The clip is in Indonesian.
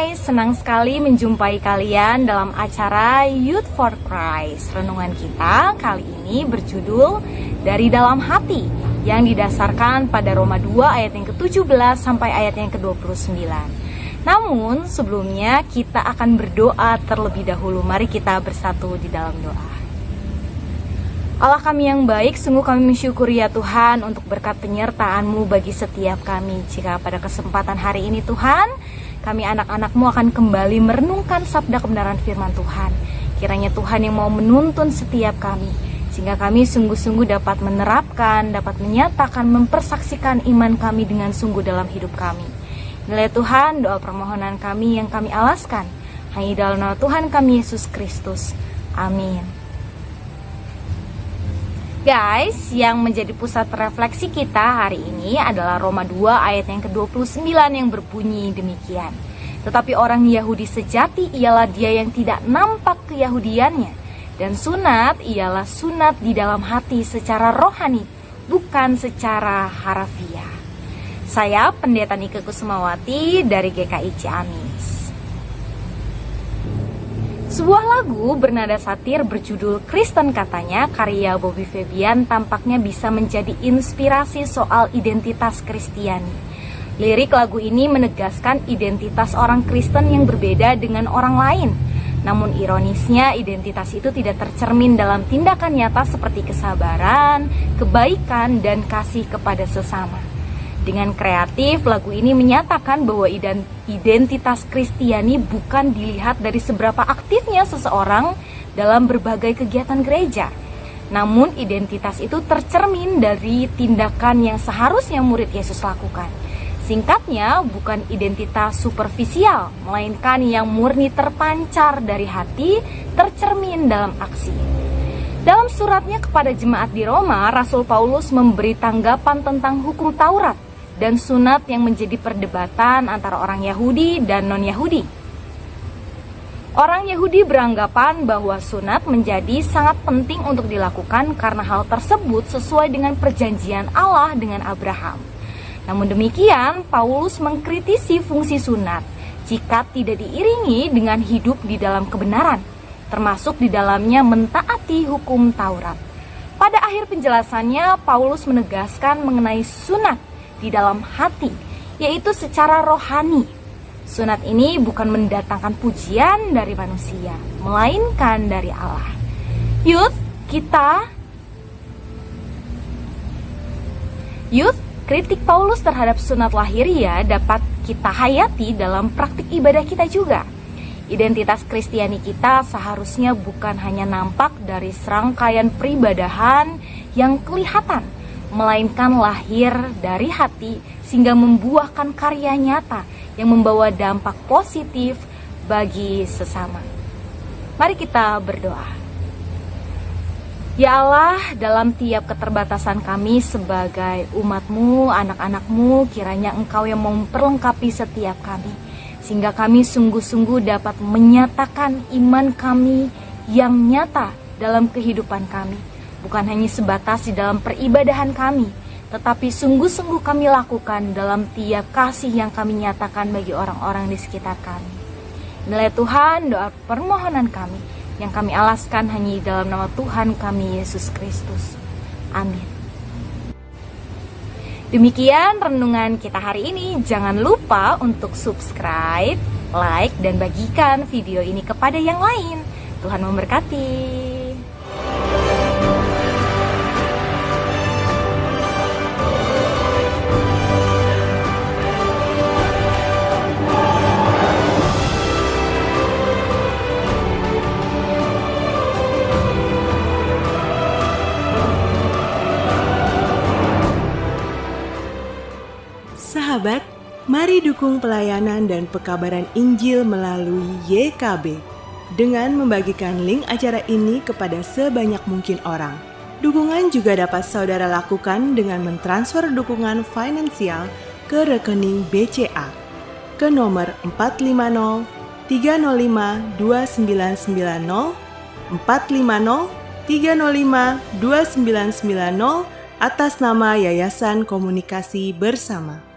Hai, senang sekali menjumpai kalian dalam acara Youth for Christ. Renungan kita kali ini berjudul Dari Dalam Hati, yang didasarkan pada Roma 2 ayat yang ke-17 sampai ayat yang ke-29. Namun sebelumnya kita akan berdoa terlebih dahulu. Mari kita bersatu di dalam doa. Allah kami yang baik, sungguh kami mensyukuri ya Tuhan untuk berkat penyertaan-Mu bagi setiap kami. Jika pada kesempatan hari ini Tuhan, kami anak-anak-Mu akan kembali merenungkan sabda kebenaran firman Tuhan. Kiranya Tuhan yang mau menuntun setiap kami, sehingga kami sungguh-sungguh dapat menerapkan, dapat menyatakan, mempersaksikan iman kami dengan sungguh dalam hidup kami. Inilah Tuhan doa permohonan kami yang kami alaskan hanya dalam nama Tuhan kami Yesus Kristus. Amin. Guys, yang menjadi pusat refleksi kita hari ini adalah Roma 2 ayat yang ke-29 yang berbunyi demikian. Tetapi orang Yahudi sejati ialah dia yang tidak nampak keyahudiannya, dan sunat ialah sunat di dalam hati secara rohani, bukan secara harafiah. Saya Pendeta Nike Kusumawati dari GKI Ciamis. Sebuah lagu bernada satir berjudul Kristen Katanya karya Bobby Febian tampaknya bisa menjadi inspirasi soal identitas Kristiani. Lirik lagu ini menegaskan identitas orang Kristen yang berbeda dengan orang lain. Namun ironisnya identitas itu tidak tercermin dalam tindakan nyata seperti kesabaran, kebaikan, dan kasih kepada sesama. Dengan kreatif, lagu ini menyatakan bahwa identitas Kristiani bukan dilihat dari seberapa aktifnya seseorang dalam berbagai kegiatan gereja. Namun identitas itu tercermin dari tindakan yang seharusnya murid Yesus lakukan. Singkatnya, bukan identitas superficial, melainkan yang murni terpancar dari hati, tercermin dalam aksi. Dalam suratnya kepada jemaat di Roma, Rasul Paulus memberi tanggapan tentang hukum Taurat dan sunat yang menjadi perdebatan antara orang Yahudi dan non-Yahudi. Orang Yahudi beranggapan bahwa sunat menjadi sangat penting untuk dilakukan karena hal tersebut sesuai dengan perjanjian Allah dengan Abraham. Namun demikian, Paulus mengkritisi fungsi sunat jika tidak diiringi dengan hidup di dalam kebenaran, termasuk di dalamnya mentaati hukum Taurat. Pada akhir penjelasannya, Paulus menegaskan mengenai sunat di dalam hati, yaitu secara rohani. Sunat ini bukan mendatangkan pujian dari manusia, melainkan dari Allah. Kritik Paulus terhadap sunat lahiriah dapat kita hayati dalam praktik ibadah kita juga. Identitas Kristiani kita seharusnya bukan hanya nampak dari serangkaian peribadahan yang kelihatan, melainkan lahir dari hati sehingga membuahkan karya nyata yang membawa dampak positif bagi sesama. Mari kita berdoa. Ya Allah, dalam tiap keterbatasan kami sebagai umat-Mu, anak-anak-Mu, kiranya Engkau yang memperlengkapi setiap kami, sehingga kami sungguh-sungguh dapat menyatakan iman kami yang nyata dalam kehidupan kami. Bukan hanya sebatas di dalam peribadahan kami, tetapi sungguh-sungguh kami lakukan dalam tiap kasih yang kami nyatakan bagi orang-orang di sekitar kami. Inilah Tuhan doa permohonan kami yang kami alaskan hanya di dalam nama Tuhan kami Yesus Kristus. Amin. Demikian renungan kita hari ini. Jangan lupa untuk subscribe, like, dan bagikan video ini kepada yang lain. Tuhan memberkati. Sahabat, mari dukung pelayanan dan pekabaran Injil melalui YKB dengan membagikan link acara ini kepada sebanyak mungkin orang. Dukungan juga dapat saudara lakukan dengan mentransfer dukungan finansial ke rekening BCA ke nomor 450 305 2990 450 305 2990 atas nama Yayasan Komunikasi Bersama.